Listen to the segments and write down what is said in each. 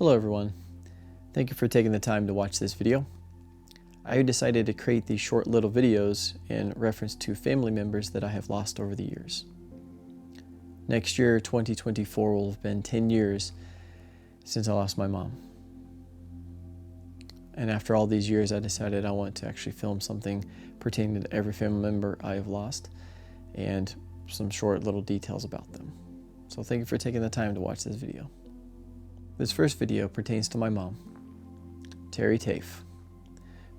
Hello everyone, thank you for taking the time to watch this video. I decided to create these short little videos in reference to family members that I have lost over the years. Next year, 2024, will have been 10 years since I lost my mom. And after all these years, I decided I want to actually film something pertaining to every family member I have lost and some short little details about them. So thank you for taking the time to watch this video. This first video pertains to my mom, Terry Tafe,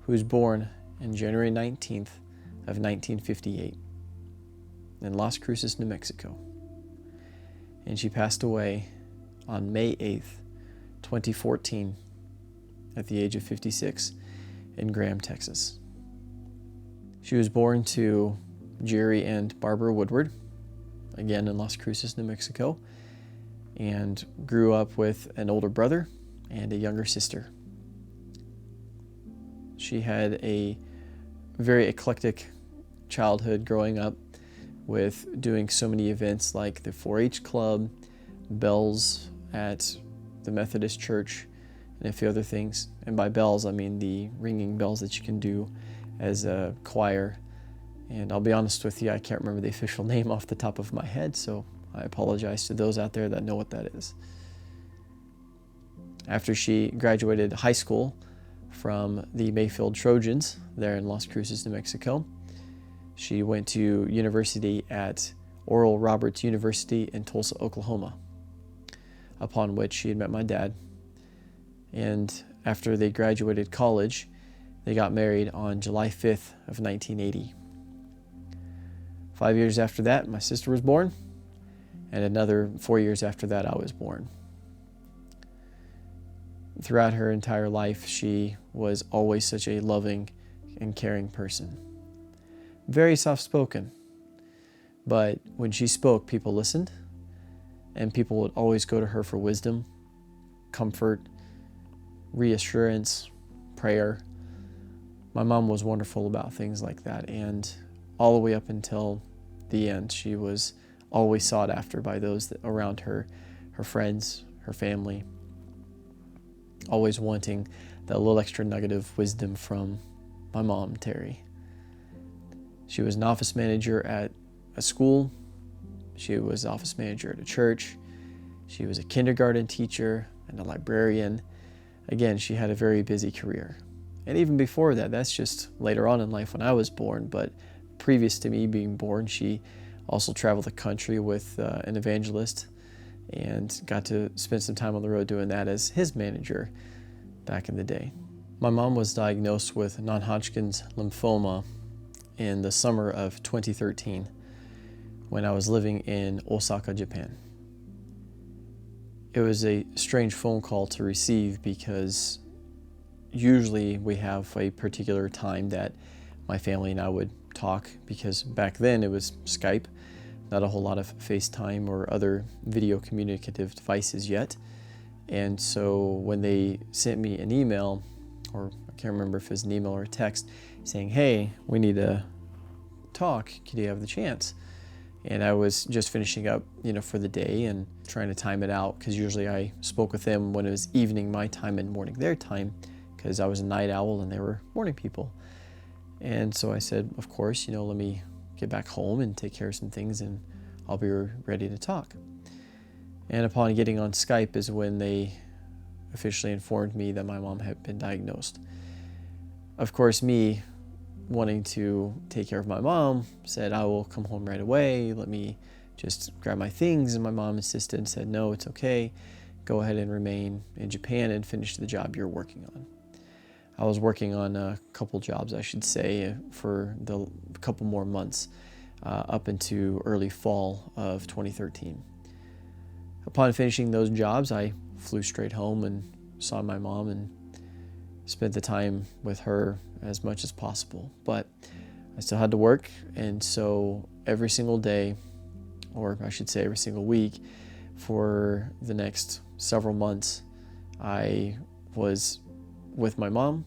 who was born on January 19th of 1958 in Las Cruces, New Mexico. And she passed away on May 8th, 2014 at the age of 56 in Graham, Texas. She was born to Jerry and Barbara Woodward, again in Las Cruces, New Mexico, and grew up with an older brother and a younger sister. She had a very eclectic childhood growing up, with doing so many events like the 4-H club, bells at the Methodist Church, and a few other things. And by bells, I mean the ringing bells that you can do as a choir. And I'll be honest with you, I can't remember the official name off the top of my head, so I apologize to those out there that know what that is. After she graduated high school from the Mayfield Trojans there in Las Cruces, New Mexico, she went to university at Oral Roberts University in Tulsa, Oklahoma, upon which she had met my dad. And after they graduated college, they got married on July 5th of 1980. 5 years after that, my sister was born, and another 4 years after that, I was born. Throughout her entire life, she was always such a loving and caring person. Very soft-spoken, but when she spoke, people listened, and people would always go to her for wisdom, comfort, reassurance, prayer. My mom was wonderful about things like that, and all the way up until the end, she was always sought after by those around her, her friends, her family, always wanting that little extra nugget of wisdom from my mom, Terry. She was an office manager at a school. She was office manager at a church. She was a kindergarten teacher and a librarian. Again, she had a very busy career. And even before that, that's just later on in life when I was born, but previous to me being born, she also traveled the country with an evangelist and got to spend some time on the road doing that as his manager back in the day. My mom was diagnosed with non-Hodgkin's lymphoma in the summer of 2013 when I was living in Osaka, Japan. It was a strange phone call to receive because usually we have a particular time that my family and I would talk, because back then it was Skype, not a whole lot of FaceTime or other video communicative devices yet. And so when they sent me an email, or I can't remember if it was an email or a text, saying, "Hey, we need to talk, could you have the chance?" And I was just finishing up, for the day and trying to time it out, because usually I spoke with them when it was evening my time and morning their time, because I was a night owl and they were morning people. And so I said, of course, let me get back home and take care of some things and I'll be ready to talk. And upon getting on Skype is when they officially informed me that my mom had been diagnosed. Of course, me wanting to take care of my mom, said, "I will come home right away. Let me just grab my things." And my mom insisted and said, "No, it's okay. Go ahead and remain in Japan and finish the job you're working on." I was working on a couple jobs, I should say, for the couple more months up into early fall of 2013. Upon finishing those jobs, I flew straight home and saw my mom and spent the time with her as much as possible. But I still had to work, and so every single day, or I should say every single week, for the next several months, I was with my mom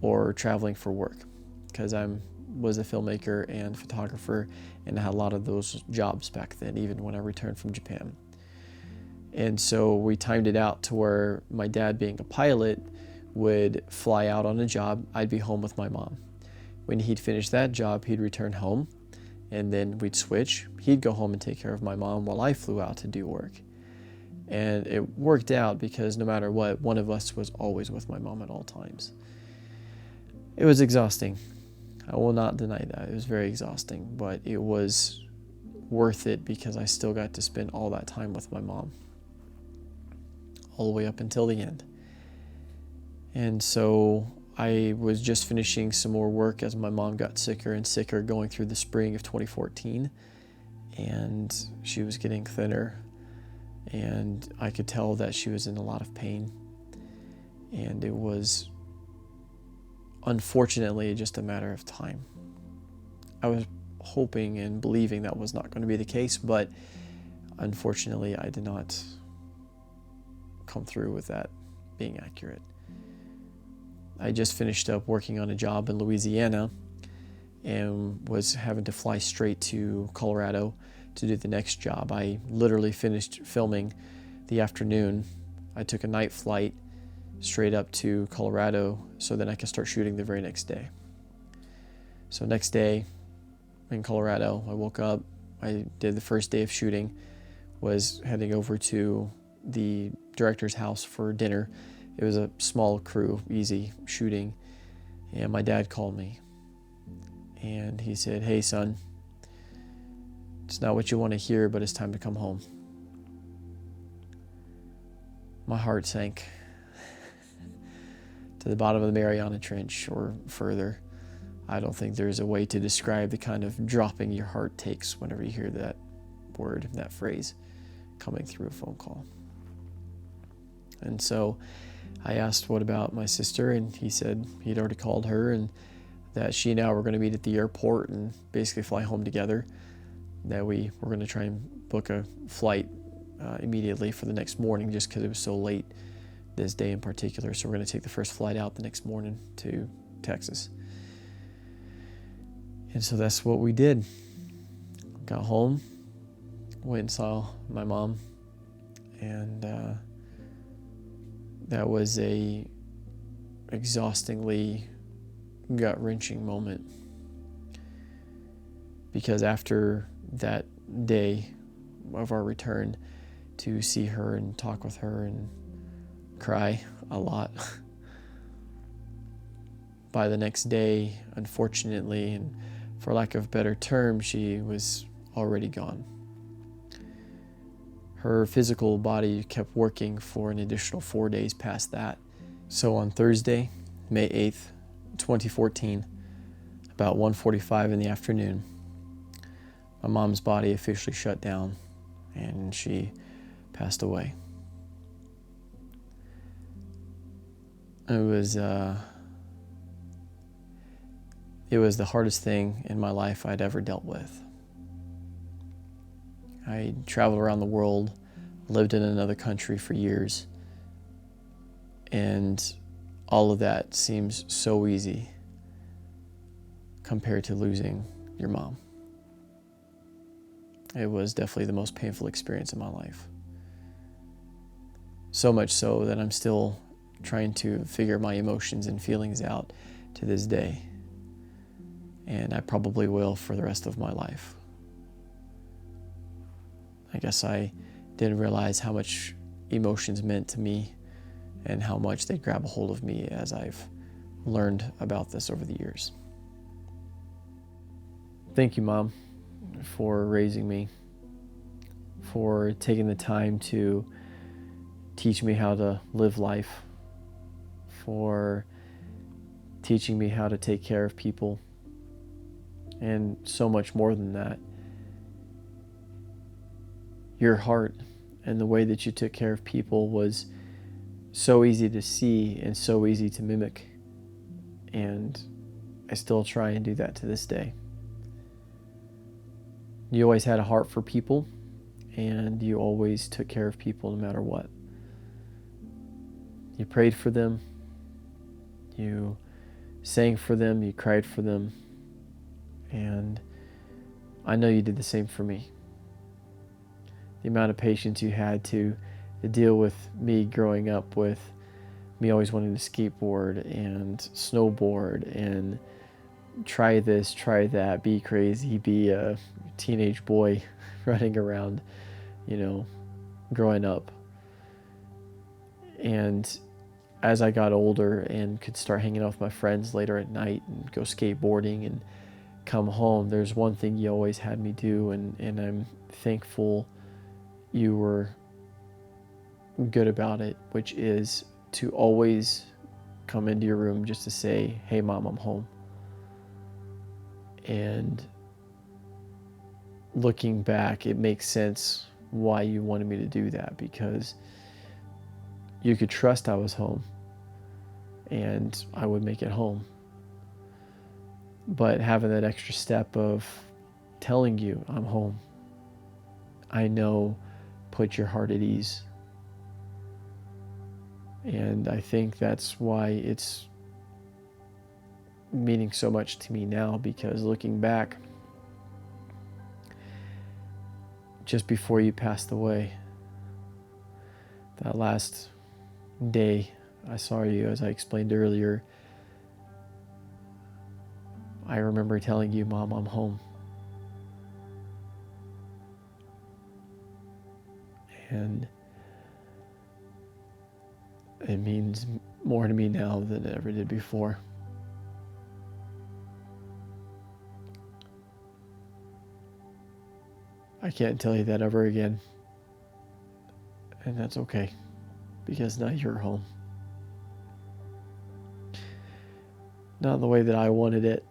or traveling for work, because I was a filmmaker and photographer, and I had a lot of those jobs back then, even when I returned from Japan. And so we timed it out to where my dad, being a pilot, would fly out on a job. I'd be home with my mom. When he'd finish that job, he'd return home, and then we'd switch. He'd go home and take care of my mom while I flew out to do work. And it worked out because no matter what, one of us was always with my mom at all times. It was exhausting. I will not deny that. It was very exhausting, but it was worth it because I still got to spend all that time with my mom, all the way up until the end. And so I was just finishing some more work as my mom got sicker and sicker going through the spring of 2014, and she was getting thinner, and I could tell that she was in a lot of pain. And it was, unfortunately, just a matter of time. I was hoping and believing that was not going to be the case, but unfortunately I did not come through with that being accurate. I just finished up working on a job in Louisiana and was having to fly straight to Colorado to do the next job. I literally finished filming the afternoon. I took a night flight straight up to Colorado so that I could start shooting the very next day. So next day in Colorado, I woke up, I did the first day of shooting, was heading over to the director's house for dinner. It was a small crew, easy shooting, and my dad called me and he said, "Hey son, it's not what you want to hear, but it's time to come home." My heart sank to the bottom of the Mariana Trench or further. I don't think there's a way to describe the kind of dropping your heart takes whenever you hear that word, that phrase coming through a phone call. And so I asked, what about my sister? And he said he'd already called her and that she and I were going to meet at the airport and basically fly home together. That we were going to try and book a flight immediately for the next morning just because it was so late this day in particular. So we're going to take the first flight out the next morning to Texas. And so that's what we did. Got home, went and saw my mom, and that was a exhaustingly gut-wrenching moment. Because after that day of our return, to see her and talk with her and cry a lot. By the next day, unfortunately, and for lack of a better term, she was already gone. Her physical body kept working for an additional 4 days past that. So on Thursday, May 8th, 2014, about 1:45 in the afternoon, my mom's body officially shut down and she passed away. It was the hardest thing in my life I'd ever dealt with. I traveled around the world, lived in another country for years, and all of that seems so easy compared to losing your mom. It was definitely the most painful experience in my life. So much so that I'm still trying to figure my emotions and feelings out to this day. And I probably will for the rest of my life. I guess I didn't realize how much emotions meant to me and how much they grab a hold of me as I've learned about this over the years. Thank you, Mom, for raising me, for taking the time to teach me how to live life, for teaching me how to take care of people, and so much more than that. Your heart and the way that you took care of people was so easy to see and so easy to mimic, and I still try and do that to this day. You always had a heart for people, and you always took care of people no matter what. You prayed for them, you sang for them, you cried for them, and I know you did the same for me. The amount of patience you had to to deal with me growing up with me always wanting to skateboard and snowboard and try this, try that, be crazy, be a teenage boy running around, growing up. And as I got older and could start hanging out with my friends later at night and go skateboarding and come home, there's one thing you always had me do, and I'm thankful you were good about it, which is to always come into your room just to say, "Hey Mom, I'm home." And looking back, it makes sense why you wanted me to do that, because you could trust I was home and I would make it home. But having that extra step of telling you I'm home, I know, put your heart at ease. And I think that's why it's meaning so much to me now, because looking back, just before you passed away, that last day I saw you, as I explained earlier, I remember telling you, "Mom, I'm home." And it means more to me now than it ever did before. I can't tell you that ever again. And that's okay, because now you're home. Not the way that I wanted it,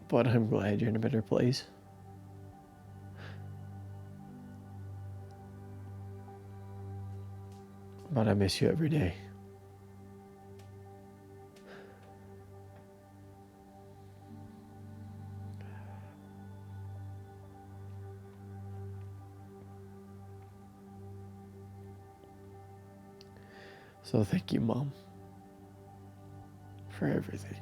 but I'm glad you're in a better place. But I miss you every day. So thank you, Mom, for everything.